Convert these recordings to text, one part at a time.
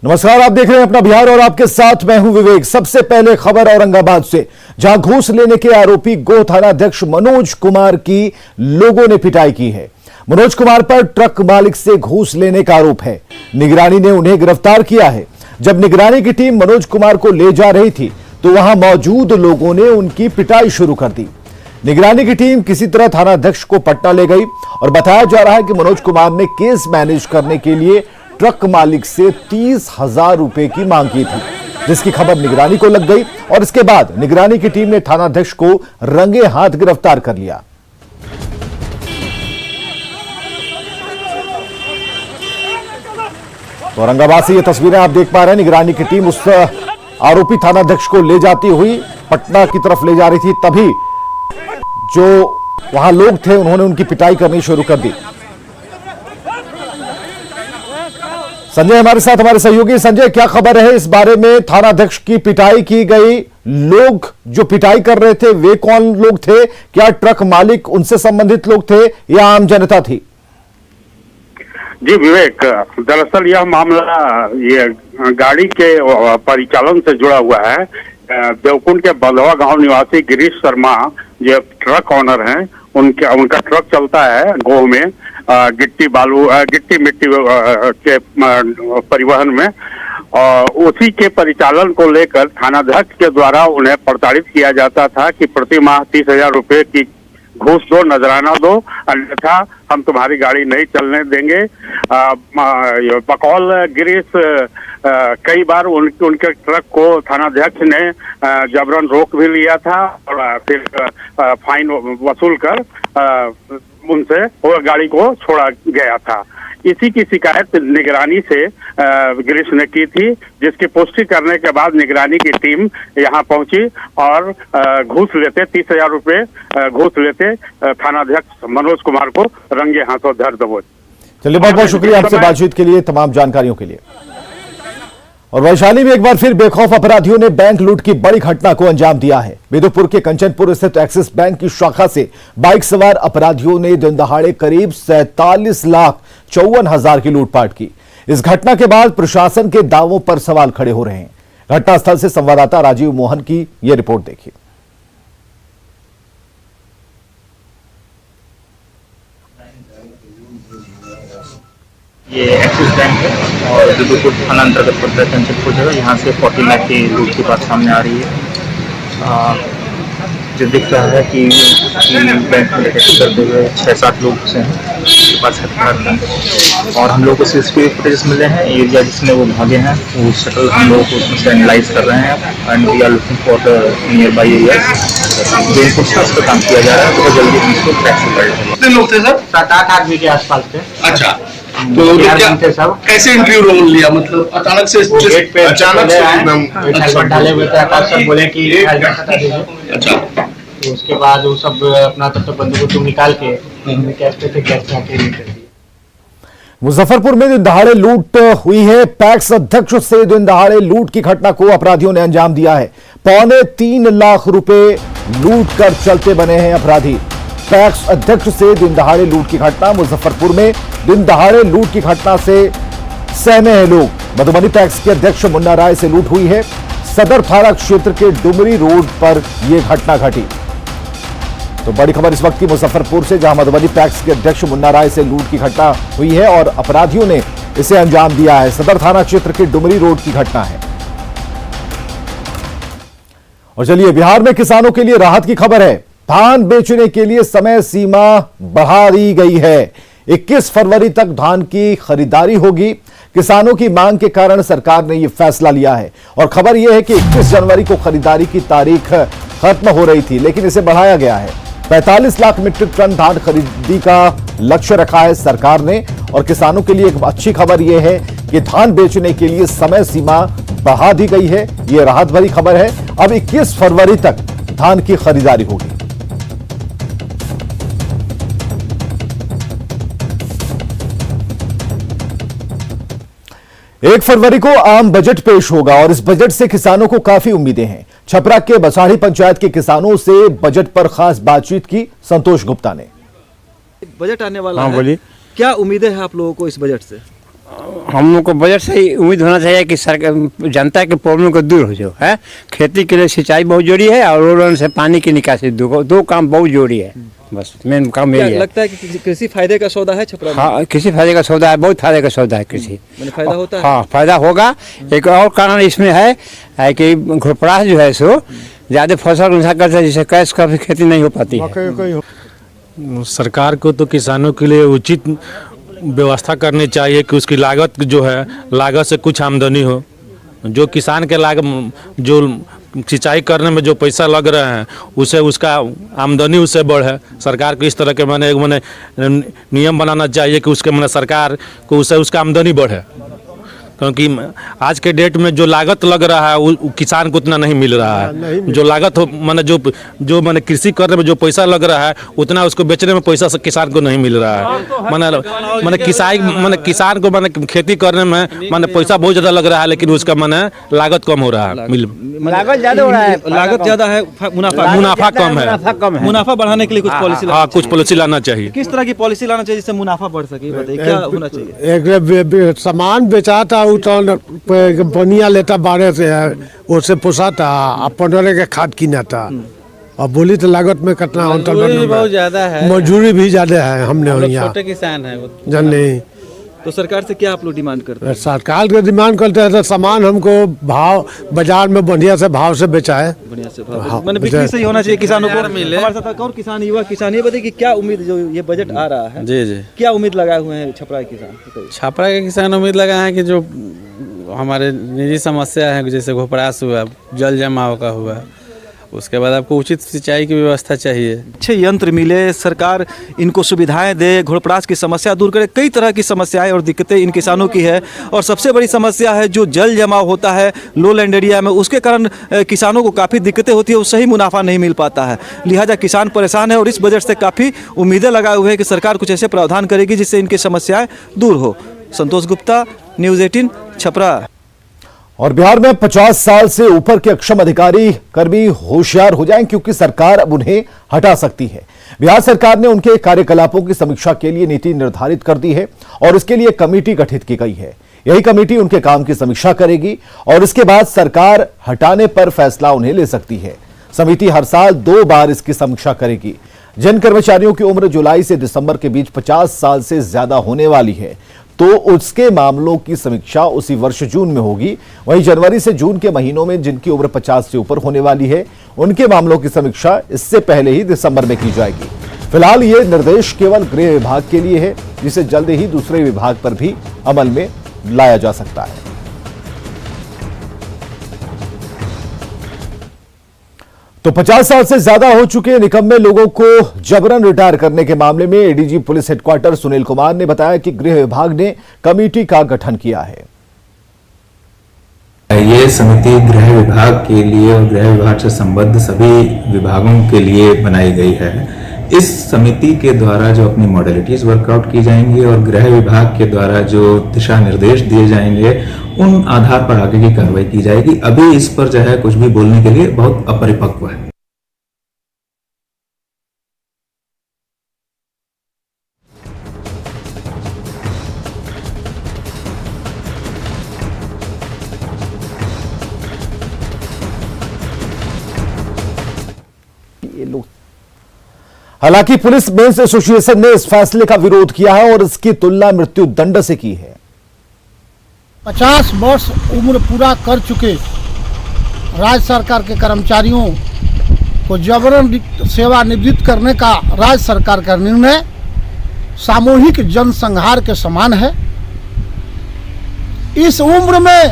नमस्कार, आप देख रहे हैं अपना बिहार और आपके साथ मैं हूं विवेक। सबसे पहले खबर औरंगाबाद से, जहां घूस लेने के आरोपी गोह थानाध्यक्ष मनोज कुमार की लोगों ने पिटाई की है। मनोज कुमार पर ट्रक मालिक से घूस लेने का आरोप है। निगरानी ने उन्हें गिरफ्तार किया है। जब निगरानी की टीम मनोज कुमार को ले जा रही थी तो वहां मौजूद लोगों ने उनकी पिटाई शुरू कर दी। निगरानी की टीम किसी तरह थानाध्यक्ष को पटना ले गई और बताया जा रहा है कि मनोज कुमार ने केस मैनेज करने के लिए ट्रक मालिक से 30,000 रुपए की मांग की थी, जिसकी खबर निगरानी को लग गई और इसके बाद निगरानी की टीम ने थानाध्यक्ष को रंगे हाथ गिरफ्तार कर लिया। तो औरंगाबाद से ये तस्वीरें आप देख पा रहे हैं। निगरानी की टीम उस आरोपी थानाध्यक्ष को ले जाती हुई पटना की तरफ ले जा रही थी, तभी जो वहां लोग थे उन्होंने उनकी पिटाई करनी शुरू कर दी। संजय हमारे साथ, हमारे सहयोगी। संजय, क्या खबर है इस बारे में? थानाध्यक्ष की पिटाई की गई, लोग जो पिटाई कर रहे थे वे कौन लोग थे? क्या ट्रक मालिक उनसे संबंधित लोग थे या आम जनता थी? जी विवेक, दरअसल यह मामला ये गाड़ी के परिचालन से जुड़ा हुआ है। देवकुंड के बंधवा गांव निवासी गिरीश शर्मा जो ट्रक ऑनर हैं, उनका ट्रक चलता है गोह में गिट्टी मिट्टी के परिवहन में, और उसी के परिचालन को लेकर थानाध्यक्ष के द्वारा उन्हें प्रताड़ित किया जाता था कि प्रति माह 30,000 रुपए की घूस दो, नजराना दो, अन्यथा हम तुम्हारी गाड़ी नहीं चलने देंगे। बकौल गिरीश कई बार उनके ट्रक को थानाध्यक्ष ने जबरन रोक भी लिया था और फिर फाइन वसूल कर उनसे वो गाड़ी को छोड़ा गया था। इसी की शिकायत निगरानी से गिरीश ने की थी, जिसकी पुष्टि करने के बाद निगरानी की टीम यहां पहुंची और घूस लेते 30,000 रुपए घूस लेते थानाध्यक्ष मनोज कुमार को रंगे हाथों धर दबोच। चलिए, बहुत बहुत शुक्रिया आपसे बातचीत के लिए, तमाम जानकारियों के लिए। और वैशाली में एक बार फिर बेखौफ अपराधियों ने बैंक लूट की बड़ी घटना को अंजाम दिया है। बेदुपुर के कंचनपुर स्थित एक्सिस बैंक की शाखा से बाइक सवार अपराधियों ने दिन दहाड़े करीब 47,54,000 की लूटपाट की। इस घटना के बाद प्रशासन के दावों पर सवाल खड़े हो रहे हैं। घटनास्थल से संवाददाता राजीव मोहन की यह रिपोर्ट देखिए। ये एक्सिस बैंक है और बेदुपुर थाना अंतर्गत पड़ता है कंचनपुर जगह। यहाँ से 40 लाख की लूट की बात सामने आ रही है। जो दिख रहा है कि बैंक में डकैती करते हुए 6-7 लोग से हैं, उसके पास हथियार है और हम लोग को CCTV फुटेज मिले हैं। एरिया जिसमें वो भागे हैं वो शटल हम लोग को उसमें से एनालाइज कर रहे हैं and we are looking for the nearby area. पूछताछ पर काम किया जा रहा है तो जल्दी हम इसको ट्रैक से कर। कितने लोग थे सर? 7-8 आदमी के आसपास थे। अच्छा, तो सब कैसे एंट्री रोल लिया? मतलब अचानक से गेट पे अचानक से हेलमेट डाले हुए थे, आकाश सर बोले कि हेलमेट हटा दीजिए। अच्छा, तो उसके बाद वो सब अपना तब तक बंदूक को निकाल के कैश पे थे, कैश में आके कर दिए। मुजफ्फरपुर में दिन दहाड़े लूट हुई है। पैक्स अध्यक्ष से दिन दहाड़े लूट की घटना को अपराधियों ने अंजाम दिया है। 3.25 लाख रुपए लूट कर चलते बने हैं अपराधी। पैक्स अध्यक्ष से दिन दहाड़े लूट की घटना, मुजफ्फरपुर में दिन दहाड़े लूट की घटना से सहमे हैं लोग। मधुबनी पैक्स के अध्यक्ष मुन्ना राय से लूट हुई है। सदर थाना क्षेत्र के डुमरी रोड पर यह घटना घटी। तो बड़ी खबर इस वक्त की मुजफ्फरपुर से, जहां मधुबनी पैक्स के अध्यक्ष मुन्ना राय से लूट की घटना हुई है और अपराधियों ने इसे अंजाम दिया है। सदर थाना क्षेत्र के डुमरी रोड की घटना है। और चलिए, बिहार में किसानों के लिए राहत की खबर है। धान बेचने के लिए समय सीमा बढ़ा दी गई है। 21 फरवरी तक धान की खरीदारी होगी। किसानों की मांग के कारण सरकार ने यह फैसला लिया है और खबर यह है कि 21 जनवरी को खरीदारी की तारीख खत्म हो रही थी, लेकिन इसे बढ़ाया गया है। 45 लाख मीट्रिक टन धान खरीदी का लक्ष्य रखा है सरकार ने। और किसानों के लिए एक अच्छी खबर यह है कि धान बेचने के लिए समय सीमा बढ़ा दी गई है। यह राहत भरी खबर है। अब 21 फरवरी तक धान की खरीदारी होगी। 1 फरवरी को आम बजट पेश होगा और इस बजट से किसानों को काफी उम्मीदें हैं। छपरा के बसाड़ी पंचायत के किसानों से बजट पर खास बातचीत की संतोष गुप्ता ने। बजट आने वाला है, क्या उम्मीदें हैं आप लोगों को इस बजट से? हम लोग को बजट से ही उम्मीद होना चाहिए कि सरकार जनता के प्रॉब्लम को दूर हो जो है। खेती के लिए सिंचाई बहुत जरूरी है और रोड से पानी की निकासी, दो काम बहुत जरूरी है। बस मेन काम यही है। लगता है कि कृषि फायदे का सौदा है छपरा में? हाँ, कृषि फायदे का सौदा है, बहुत फायदे का सौदा है कृषि। फायदा होता है? हाँ, फायदा होगा। एक और कारण इसमें है कि घोपड़ास जो है सो ज़्यादा फसल उनसा करता है, जिससे कैश का भी खेती नहीं हो पाती है। सरकार को तो किसानों के लिए उचित व्यवस्था करनी चाहिए कि उसकी लागत जो है, लागत से कुछ आमदनी हो। जो किसान के लागत, जो सिंचाई करने में जो पैसा लग रहे हैं, उसे उसका आमदनी उससे बढ़े। सरकार को इस तरह के मैंने नियम बनाना चाहिए कि उसके सरकार को उससे उसका आमदनी बढ़े, क्योंकि आज के डेट में जो लागत लग रहा है वो किसान को उतना नहीं मिल रहा है। जो लागत हो जो कृषि करने में जो पैसा लग रहा है, उतना उसको बेचने में पैसा से किसान को नहीं मिल रहा है। किसान को खेती करने में पैसा बहुत ज़्यादा लग रहा है, लेकिन उसका लागत कम हो रहा है। लागत ज़्यादा हो रहा है, लागत ज़्यादा है, मुनाफा कम है। मुनाफा बढ़ाने के लिए कुछ पॉलिसी, हाँ, कुछ पॉलिसी लाना चाहिए। किस तरह की पॉलिसी लाना चाहिए जिससे मुनाफा बढ़ सके? बताइए क्या होना चाहिए? एक सामान बेचाता बनिया लेता 12 से है, उससे पोसाता, 15 के खाद किनाता। और बोली तो लागत में कितना होता है, बहुत ज्यादा है, मजदूरी भी ज्यादा है। हमने यहाँ छोटे किसान है जान नहीं। तो सरकार से क्या आप लोग डिमांड करते हैं? सरकार के डिमांड करते हैं तो सामान हमको भाव बाजार में बढ़िया से भाव से बेचाए, बढ़िया से भाव, मैंने बिक्री सही होना चाहिए किसानों को। हमारे साथ और किसान, युवा किसान, ये बताइए कि क्या उम्मीद, जो ये बजट आ रहा है, जी क्या उम्मीद लगाए हुए हैं छपरा के किसान? छपरा के किसान उम्मीद लगाए हैं कि जो हमारे निजी समस्या है, जैसे घोपड़ास हुआ, जल जमाव का हुआ, उसके बाद आपको उचित सिंचाई की व्यवस्था चाहिए, अच्छे यंत्र मिले, सरकार इनको सुविधाएं दे, घोड़पड़ास की समस्या दूर करे। कई तरह की समस्याएं और दिक्कतें इन किसानों की है, और सबसे बड़ी समस्या है जो जल जमाव होता है लो लैंड एरिया में, उसके कारण किसानों को काफ़ी दिक्कतें होती है, वो सही मुनाफा नहीं मिल पाता है। लिहाजा किसान परेशान है और इस बजट से काफ़ी उम्मीदें लगाए हुए हैं कि सरकार कुछ ऐसे प्रावधान करेगी जिससे इनकी समस्याएँ दूर हो। संतोष गुप्ता, न्यूज़ 18 छपरा। और बिहार में 50 साल से ऊपर के अक्षम अधिकारी कर्मी होशियार हो जाएं, क्योंकि सरकार अब उन्हें हटा सकती है। बिहार सरकार ने उनके कार्यकलापों की समीक्षा के लिए नीति निर्धारित कर दी है और इसके लिए कमेटी गठित की गई है। यही कमेटी उनके काम की समीक्षा करेगी और इसके बाद सरकार हटाने पर फैसला उन्हें ले सकती है। समिति हर साल 2 बार इसकी समीक्षा करेगी। जिन कर्मचारियों की उम्र जुलाई से दिसंबर के बीच 50 साल से ज्यादा होने वाली है, तो उसके मामलों की समीक्षा उसी वर्ष जून में होगी। वहीं जनवरी से जून के महीनों में जिनकी उम्र 50 से ऊपर होने वाली है, उनके मामलों की समीक्षा इससे पहले ही दिसंबर में की जाएगी। फिलहाल ये निर्देश केवल गृह विभाग के लिए है, जिसे जल्द ही दूसरे विभाग पर भी अमल में लाया जा सकता है। तो 50 साल से ज्यादा हो चुके निकम्मे लोगों को जबरन रिटायर करने के मामले में ADG police headquarter Sunil Kumar ने बताया कि गृह विभाग ने कमेटी का गठन किया है। ये समिति गृह विभाग के लिए और गृह विभाग से संबद्ध सभी विभागों के लिए बनाई गई है। इस समिति के द्वारा जो अपनी मॉडलिटीज वर्कआउट की जाएंगी और गृह विभाग के द्वारा जो दिशा निर्देश दिए जाएंगे, उन आधार पर आगे की कार्रवाई की जाएगी। अभी इस पर जो है कुछ भी बोलने के लिए बहुत अपरिपक्व है। हालांकि पुलिस मेंस एसोसिएशन ने इस फैसले का विरोध किया है और इसकी तुलना मृत्यु दंड से की है। 50 वर्ष उम्र पूरा कर चुके राज्य सरकार के कर्मचारियों को जबरन सेवानिवृत्त करने का राज्य सरकार का निर्णय सामूहिक जनसंहार के समान है। इस उम्र में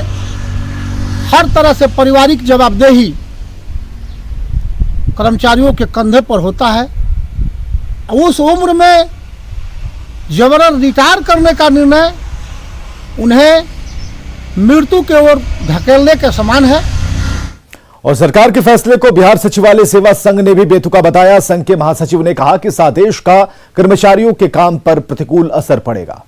हर तरह से पारिवारिक जवाबदेही कर्मचारियों के कंधे पर होता है। उस उम्र में जबरन रिटायर करने का निर्णय उन्हें मृत्यु की ओर धकेलने के समान है। और सरकार के फैसले को बिहार सचिवालय सेवा संघ ने भी बेतुका बताया। संघ के महासचिव ने कहा कि इस आदेश का कर्मचारियों के काम पर प्रतिकूल असर पड़ेगा।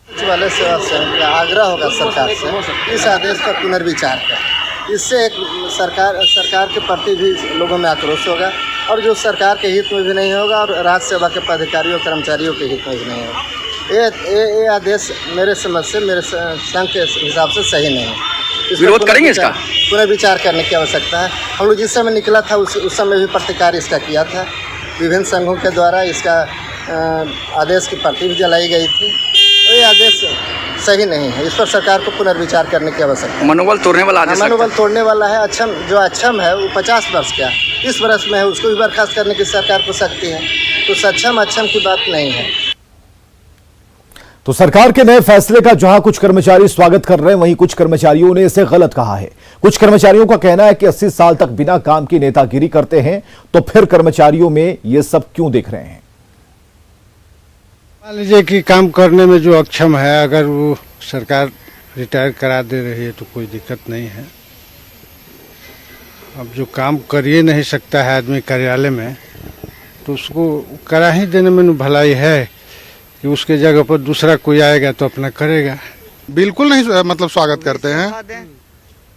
सचिवालय सेवा संघ का आग्रह होगा सरकार से इस आदेश का पुनर्विचार कर। इससे एक सरकार के प्रति भी लोगों में आक्रोश होगा और जो सरकार के हित में भी नहीं होगा और राज्य सेवा के पदाधिकारियों कर्मचारियों के हित में भी नहीं होगा। ये आदेश मेरे समझ से, मेरे संघ के हिसाब से सही नहीं है। विरोध करेंगे इसका? पुनर्विचार करने की आवश्यकता है। हम लोग जिस समय निकला था उस समय भी प्रतिकार इसका किया था। विभिन्न संघों के द्वारा इसका आदेश की प्रति भी जलाई गई थी। तो ये आदेश सही नहीं है, इस पर सरकार को पुनर्विचार करने की आवश्यकता है। मनोबल तोड़ने वाला आदेश, मनोबल तोड़ने वाला है। अक्षम है वो 50 वर्ष का, 30 वर्ष में है, उसको भी बर्खास्त करने की सरकार को शक्ति है। तो सक्षम अक्षम की बात नहीं है। तो सरकार के नए फैसले का जहां कुछ कर्मचारी स्वागत कर रहे हैं, वहीं कुछ कर्मचारियों ने इसे गलत कहा है। कुछ कर्मचारियों का कहना है कि 80 साल तक बिना काम की नेतागिरी करते हैं, तो फिर कर्मचारियों में ये सब क्यों देख रहे हैं? मान लीजिए कि काम करने में जो अक्षम है, अगर वो सरकार रिटायर करा दे रही है तो कोई दिक्कत नहीं है। अब जो काम कर ही नहीं सकता है आदमी कार्यालय में, तो उसको करा ही देने में भलाई है कि उसके जगह पर दूसरा कोई आएगा तो अपना करेगा। बिल्कुल नहीं मतलब स्वागत करते हैं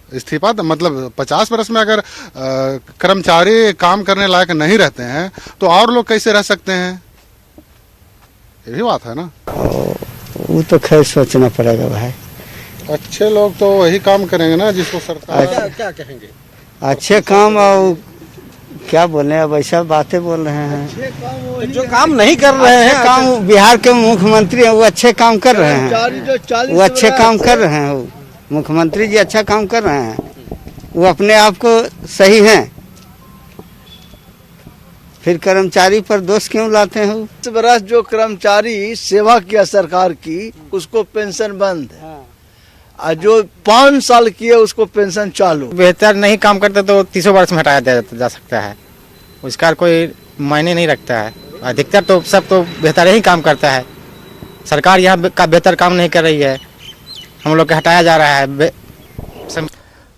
इस्तीफा। मतलब 50 वर्ष में अगर कर्मचारी काम करने लायक नहीं रहते हैं तो और लोग कैसे रह सकते हैं? ये भी बात है ना। वो तो खैर सोचना पड़ेगा भाई। अच्छे लोग तो वही काम करेंगे ना जिसको सरकार क्या कहेंगे? अच्छे काम और क्या बोले, अब ऐसा बातें बोल रहे हैं। जो काम नहीं कर रहे हैं, काम बिहार के मुख्यमंत्री हैं, वो अच्छे काम कर रहे हैं। वो अच्छे काम कर रहे हैं। मुख्यमंत्री जी अच्छा काम कर रहे हैं, वो अपने आप को सही हैं। फिर कर्मचारी पर दोष क्यों लाते हैं? 10 वर्ष जो कर्मचारी सेवा किया सरकार की, उसको पेंशन बंद है। और जो 5 साल किए उसको पेंशन चालू। बेहतर नहीं काम करते तो 30 वर्ष में हटाया जा सकता है, उसका कोई मायने नहीं रखता है। अधिकतर तो सब तो बेहतर ही काम करता है। सरकार यहाँ का बेहतर काम नहीं कर रही है, हम लोग को हटाया जा रहा है।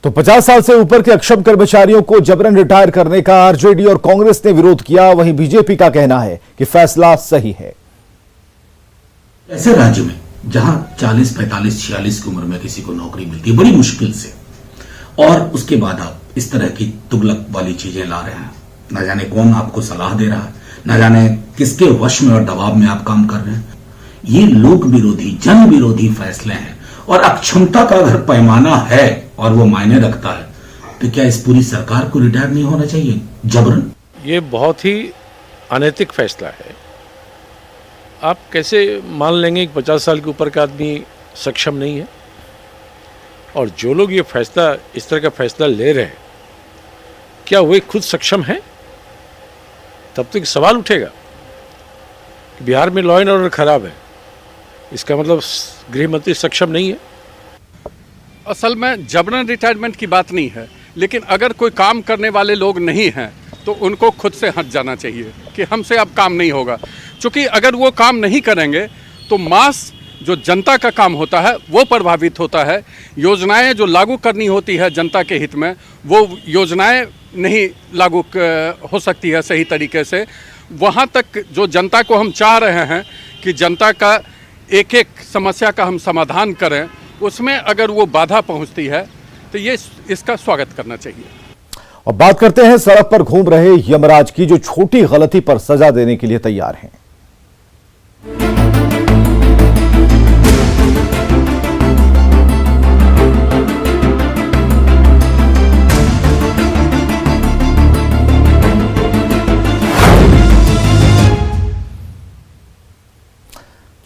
तो 50 साल से ऊपर के अक्षम कर्मचारियों को जबरन रिटायर करने का आरजेडी और कांग्रेस ने विरोध किया। वहीं बीजेपी का कहना है कि फैसला सही है। ऐसे राज्य में जहां 40, 45, 46 की उम्र में किसी को नौकरी मिलती है बड़ी मुश्किल से, और उसके बाद आप इस तरह की तुगलक वाली चीजें ला रहे हैं। न जाने कौन आपको सलाह दे रहा है, न जाने किसके वश में और दबाव में आप काम कर रहे हैं। ये लोक विरोधी, जन विरोधी फैसले हैं। और अक्षमता का अगर पैमाना है और वो मायने रखता है, तो क्या इस पूरी सरकार को रिटायर नहीं होना चाहिए जबरन? ये बहुत ही अनैतिक फैसला है। आप कैसे मान लेंगे कि 50 साल के ऊपर का आदमी सक्षम नहीं है? और जो लोग ये फैसला, इस तरह का फैसला ले रहे हैं, क्या वे खुद सक्षम हैं? तब तक सवाल उठेगा कि बिहार में लॉ एंड ऑर्डर खराब है, इसका मतलब गृह मंत्री सक्षम नहीं है। असल में जबरन रिटायरमेंट की बात नहीं है, लेकिन अगर कोई काम करने वाले लोग नहीं हैं तो उनको खुद से हट जाना चाहिए कि हमसे अब काम नहीं होगा। क्योंकि अगर वो काम नहीं करेंगे तो मास जो जनता का काम होता है वो प्रभावित होता है। योजनाएं जो लागू करनी होती है जनता के हित में, वो योजनाएं नहीं लागू हो सकती है सही तरीके से। वहाँ तक जो जनता को हम चाह रहे हैं कि जनता का एक एक समस्या का हम समाधान करें, उसमें अगर वो बाधा पहुंचती है तो ये इसका स्वागत करना चाहिए। और बात करते हैं सड़क पर घूम रहे यमराज की, जो छोटी गलती पर सजा देने के लिए तैयार हैं।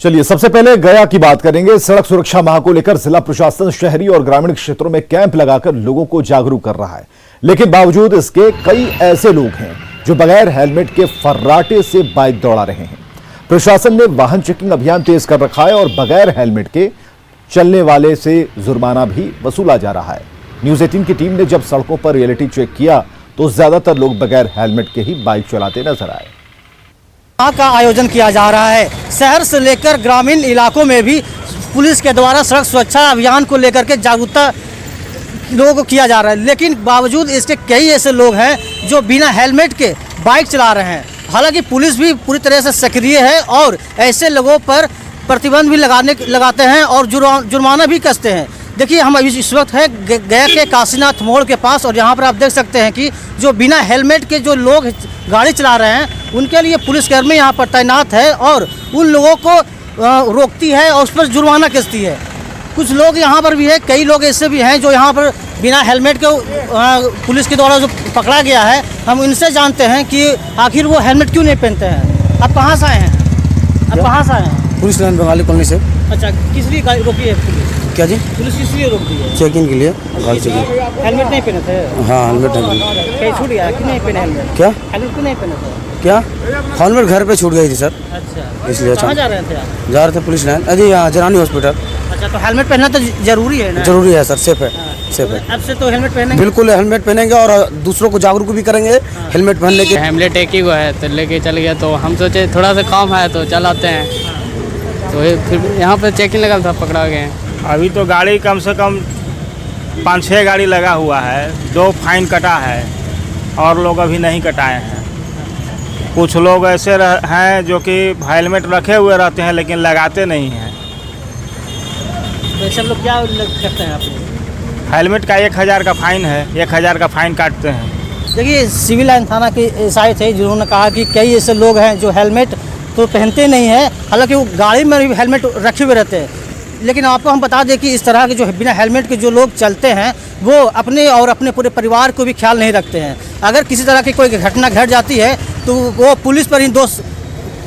चलिए सबसे पहले गया की बात करेंगे। सड़क सुरक्षा माह को लेकर जिला प्रशासन शहरी और ग्रामीण क्षेत्रों में कैंप लगाकर लोगों को जागरूक कर रहा है, लेकिन बावजूद इसके कई ऐसे लोग हैं जो बगैर हेलमेट के फर्राटे से बाइक दौड़ा रहे हैं। प्रशासन ने वाहन चेकिंग अभियान तेज कर रखा है और बगैर हेलमेट के चलने वाले से जुर्माना भी वसूला जा रहा है। न्यूज 18 की टीम ने जब सड़कों पर रियलिटी चेक किया तो ज्यादातर लोग बगैर हेलमेट के ही बाइक चलाते नजर आए। का आयोजन किया जा रहा है। शहर से लेकर ग्रामीण इलाकों में भी पुलिस के द्वारा सड़क सुरक्षा अभियान को लेकर के जागरूकता लोगों को किया जा रहा है, लेकिन बावजूद इसके कई ऐसे लोग हैं जो बिना हेलमेट के बाइक चला रहे हैं। हालांकि पुलिस भी पूरी तरह से सक्रिय है और ऐसे लोगों पर प्रतिबंध भी लगाते हैं और जुर्माना भी कसते हैं। देखिए हम अभी इस वक्त है गया के काशीनाथ मोड़ के पास, और यहाँ पर आप देख सकते हैं कि जो बिना हेलमेट के जो लोग गाड़ी चला रहे हैं उनके लिए पुलिसकर्मी यहाँ पर तैनात है और उन लोगों को रोकती है और उस पर जुर्माना कसती है। कुछ लोग यहाँ पर भी है, कई लोग ऐसे भी हैं जो यहाँ पर बिना हेलमेट के पुलिस के द्वारा जो पकड़ा गया है, हम इनसे जानते हैं कि आखिर वो हेलमेट क्यों नहीं पहनते हैं। आप कहाँ से आए हैं? आप कहाँ से आए हैं? पुलिस लाइन बंगाली कॉलोनी से। अच्छा, किस लिए रोकी है पुलिस? क्या जी? पुलिस किस लिए रोक दी है? चेकिंग के लिए। गाड़ी चेकिंग। हेलमेट नहीं पहने थे? हाँ, हेलमेट नहीं। कहीं छूट गया कि नहीं पहने हेलमेट? क्या हेलमेट क्यों नहीं पहने थे? क्या हेलमेट घर पे छूट गई थी सर। अच्छा, इसलिए कहाँ जा रहे थे आप? जा रहे थे पुलिस लाइन। अजी यहाँ जरानी हॉस्पिटल। अच्छा, तो हेलमेट पहनना तो जरूरी है ना? जरूरी है सर, सेफ है। सेफ है। अब से तो हेलमेट पहनेंगे? बिल्कुल हेलमेट पहनेंगे और दूसरों को जागरूक भी करेंगे हेलमेट पहनने के। हेलमेट एक ही को है तो लेके चल गया, तो हम सोचे थोड़ा सा काम है तो चल आते हैं, तो फिर यहाँ पे चेकिंग लगा था, पकड़ा गए। अभी तो गाड़ी कम से कम 5-6 गाड़ी लगा हुआ है, 2 फाइन कटा है और लोग अभी नहीं कटाए हैं। कुछ लोग ऐसे हैं जो कि हेलमेट रखे हुए रहते हैं लेकिन लगाते नहीं हैं। तो सब लोग क्या करते हैं आप? हेलमेट का 1000 का फाइन है, 1000 का फाइन काटते हैं। देखिए, सिविल लाइन थाना के एसआई थे जिन्होंने कहा कि कई ऐसे लोग हैं जो हेलमेट तो पहनते नहीं हैं, हालांकि वो गाड़ी में भी हेलमेट रखे हुए रहते हैं। लेकिन आपको हम बता दें कि इस तरह के जो बिना हेलमेट के जो लोग चलते हैं वो अपने और अपने पूरे परिवार को भी ख्याल नहीं रखते हैं। अगर किसी तरह की कोई घटना घट जाती है तो वो पुलिस पर ही दोष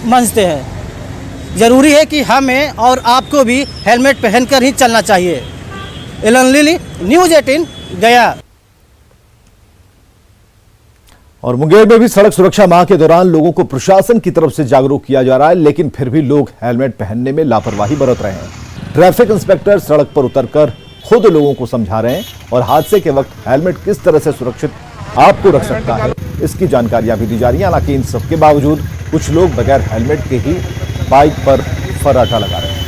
मंजते हैं। ज़रूरी है कि हमें और आपको भी हेलमेट पहनकर ही चलना चाहिए। एलन लिली, न्यूज़ 18 गया। और मुंगेर में भी सड़क सुरक्षा माह के दौरान लोगों को प्रशासन की तरफ से जागरूक किया जा रहा है, लेकिन फिर भी लोग हेलमेट पहनने में लापरवाही बरत रहे हैं। ट्रैफिक इंस्पेक्टर सड़क पर उतरकर खुद लोगों को समझा रहे हैं और हादसे के वक्त हेलमेट किस तरह से सुरक्षित आपको रख सकता है, इसकी जानकारियां भी दी जा रही हैं। हालांकि इन सबके बावजूद कुछ लोग बगैर हेलमेट के ही बाइक पर फर्राटा लगा रहे हैं।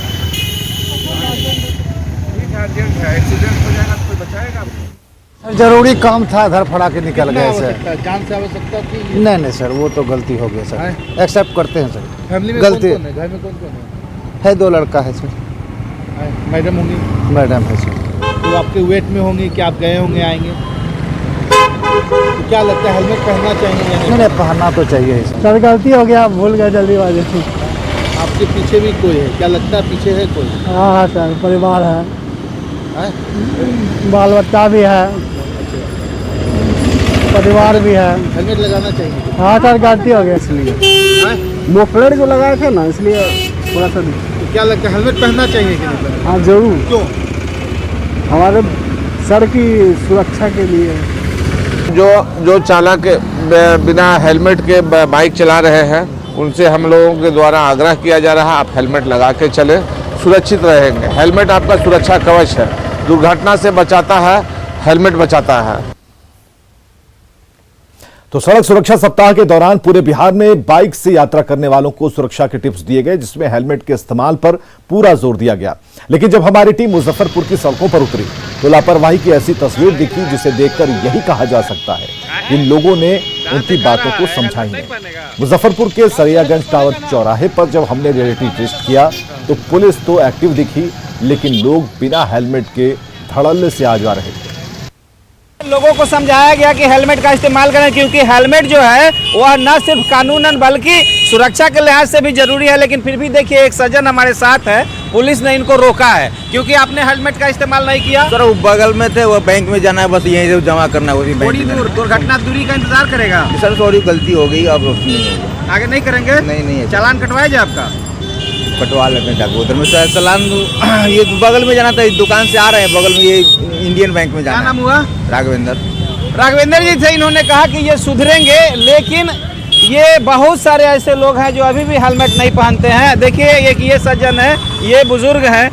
जरूरी काम था, घर फड़ा के निकल गए सर। जान से आवश्यकता थी? नहीं सर, वो तो गलती हो गया सर। एक्सेप्ट करते हैं सर। फैमिली में गलती कौन-कौन है? घर में कौन-कौन है? 2 लड़का है सर। मैडम होंगी? मैडम है सर। तो आपके वेट में होंगे कि आप गए होंगे आएंगे? तो क्या लगता है हेलमेट पहनना चाहिए या नहीं? पहनना तो चाहिए सर। गलती हो गया, भूल गए जल्दीबाजी से। आपके पीछे भी कोई है? क्या लगता है पीछे है कोई? हाँ सर, परिवार है, बाल बच्चा भी है, परिवार भी है। हेलमेट लगाना चाहिए। हाँ सर, गलती हो गया इसलिए। मोफलर जो लगाए थे ना, इसलिए थोड़ा सा। तो क्या लगता है हेलमेट पहनना चाहिए कि नहीं? हाँ जरूर। क्यों? हमारे सर की सुरक्षा के लिए। जो चालक बिना हेलमेट के बाइक चला रहे हैं उनसे हम लोगों के द्वारा आग्रह किया जा रहा है, आप हेलमेट लगा के चले, सुरक्षित रहेंगे। हेलमेट आपका सुरक्षा कवच है, दुर्घटना से बचाता है, हेलमेट बचाता है। तो सड़क सुरक्षा सप्ताह के दौरान पूरे बिहार में बाइक से यात्रा करने वालों को सुरक्षा के टिप्स दिए गए, जिसमें हेलमेट के इस्तेमाल पर पूरा जोर दिया गया। लेकिन जब हमारी टीम मुजफ्फरपुर की सड़कों पर उतरी तो लापरवाही की ऐसी तस्वीर दिखी जिसे देखकर यही कहा जा सकता है कि इन लोगों ने उनकी बातों को समझा ही नहीं। मुजफ्फरपुर के सरियागंज टावर चौराहे पर जब हमने रियलिटी टेस्ट किया तो पुलिस तो एक्टिव दिखी, लेकिन लोग बिना हेलमेट के धड़ल्ले से आ जा रहे थे। लोगों को समझाया गया कि हेलमेट का इस्तेमाल करें, क्योंकि हेलमेट जो है वह न सिर्फ कानूनन बल्कि सुरक्षा के लिहाज से भी जरूरी है। लेकिन फिर भी देखिए, एक सज्जन हमारे साथ है, पुलिस ने इनको रोका है क्योंकि आपने हेलमेट का इस्तेमाल नहीं किया। सर वो बगल में थे, वो बैंक में जाना है, बस यहीं से जमा करना है। थोड़ी दूर दुर्घटना दूरी का इंतजार करेगा। सर सॉरी, गलती हो गई, अब आगे नहीं करेंगे? नहीं। चालान कटवाया जाए आपका? कटवा लेते हैं उधर में चालान। ये बगल में जाना था, इस दुकान से आ रहे हैं, बगल में ये इंडियन बैंक में जाना। क्या नाम हुआ? राघवेंद्र जी थे। इन्होंने कहा कि ये सुधरेंगे, लेकिन ये बहुत सारे ऐसे लोग हैं जो अभी भी हेलमेट नहीं पहनते हैं। देखिए, एक ये सज्जन है, ये बुजुर्ग हैं,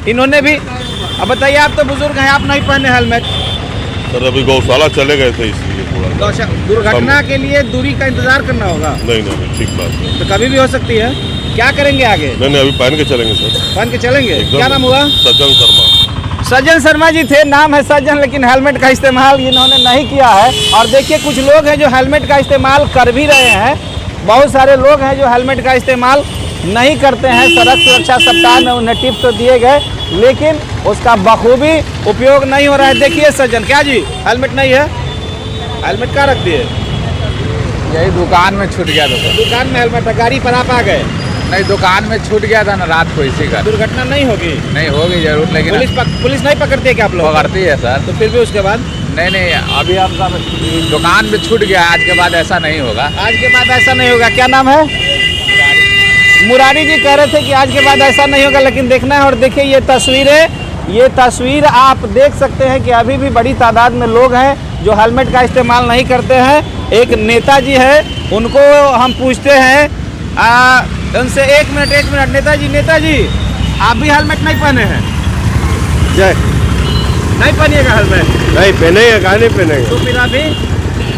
इन्होंने भी। अब बताइए, आप तो बुजुर्ग हैं, आप नहीं पहने हेलमेट? सर अभी गौशाला चले गए थे, इसलिए थोड़ा दुर्घटना के लिए दूरी का इंतजार करना होगा। नहीं, ठीक बात है। तो कभी भी हो सकती है। क्या करेंगे आगे? नहीं, अभी पहन के चलेंगे सर। पहन के चलेंगे। क्या नाम हुआ? सज्जन शर्मा। सज्जन शर्मा जी थे, नाम है सज्जन, लेकिन हेलमेट का इस्तेमाल इन्होंने नहीं किया है। और देखिए, कुछ लोग हैं जो हेलमेट का इस्तेमाल कर भी रहे हैं, बहुत सारे लोग हैं जो हेलमेट का इस्तेमाल नहीं करते हैं। सड़क सुरक्षा सप्ताह में उन्हें टिप्स तो दिए गए, लेकिन उसका बखूबी उपयोग नहीं हो रहा है। देखिए सज्जन, क्या जी हेलमेट नहीं है? हेलमेट कहाँ रख दिए? यही दुकान में छूट गया था। दुकान में हेलमेट है, गाड़ी पर आप आ गए, नहीं, दुकान में छूट गया था ना रात को इसी का। दुर्घटना नहीं होगी? नहीं होगी जरूर, लेकिन पुलिस नहीं पकड़ती है क्या आप लोग? पकड़ती है सर। तो फिर भी उसके बाद? नहीं, अभी आपका दुकान में छूट गया, आज के बाद ऐसा नहीं होगा। आज के बाद ऐसा नहीं होगा। क्या नाम है? मुरारी जी कह रहे थे कि आज के बाद ऐसा नहीं होगा, लेकिन देखना है। और देखिए ये तस्वीर आप देख सकते हैं कि अभी भी बड़ी तादाद में लोग हैं जो हेलमेट का इस्तेमाल नहीं करते हैं। एक नेताजी है, उनको हम पूछते हैं उनसे। एक मिनट नेताजी आप भी हेलमेट नहीं पहने हैं? जय नहीं पहनिएगा हेलमेट? नहीं पहनेगा, कहाँ नहीं पहनेगा। तो फिर अभी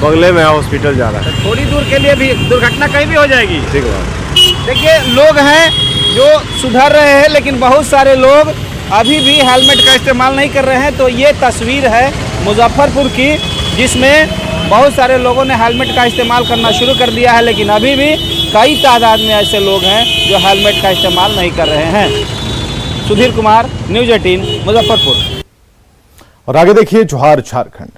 बगले में हॉस्पिटल जा रहा है, थोड़ी दूर के लिए भी दुर्घटना कहीं भी हो जाएगी। ठीक है। देखिए लोग हैं जो सुधर रहे हैं, लेकिन बहुत सारे लोग अभी भी हेलमेट का इस्तेमाल नहीं कर रहे हैं। तो ये तस्वीर है मुजफ्फरपुर की, जिसमें बहुत सारे लोगों ने हेलमेट का इस्तेमाल करना शुरू कर दिया है, लेकिन अभी भी कई तादाद में ऐसे लोग हैं जो हेलमेट का इस्तेमाल नहीं कर रहे हैं। सुधीर कुमार, न्यूज़ 18 मुजफ्फरपुर। और आगे देखिए जोहार झारखंड।